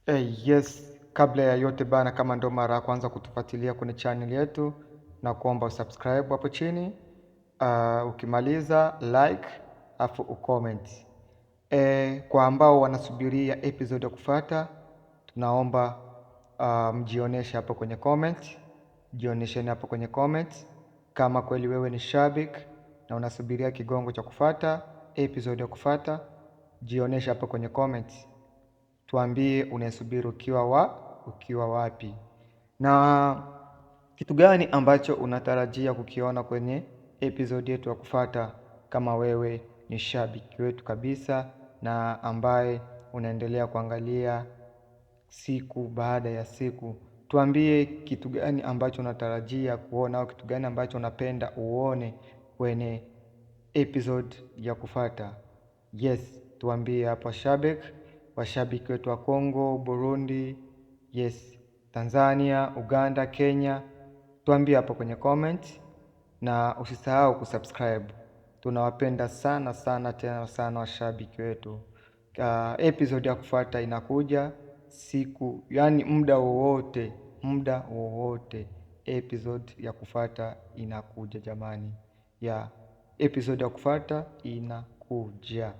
Yes, kabla ya yote bana, kama ndo mara ya kwanza kutufuatilia kwenye channel yetu, na kuomba usubscribe hapo chini. Ukimaliza like afu ucomment. Kwa ambao wanasubiria episode ya kufuata, tunaomba mjioneshe hapo kwenye comment. Jionyesheni hapo kwenye comment kama kweli wewe ni shabik na unasubiria kigongo cha kufuata, episode ya kufuata. Jioneshe hapo kwenye comment, tuambie unasubiri ukiwa wapi, na kitu gani ambacho unatarajia kukiona kwenye episode yetu ya kufuata. Kama wewe ni shabiki wetu kabisa na ambaye unaendelea kuangalia siku baada ya siku, tuambie kitu gani ambacho unatarajia kuona au kitu gani ambacho unapenda uone kwenye episode ya kufuata. Yes, tuambie hapo washabiki wetu wa Kongo, Burundi, yes, Tanzania, Uganda, Kenya. Tuambie hapo kwenye comment na usisahau kusubscribe. Tunawapenda sana sana tena sana washabiki wetu. Episode ya kufuata inakuja siku, yani muda wowote episode ya kufuata inakuja jamani. Episode ya kufuata inakuja.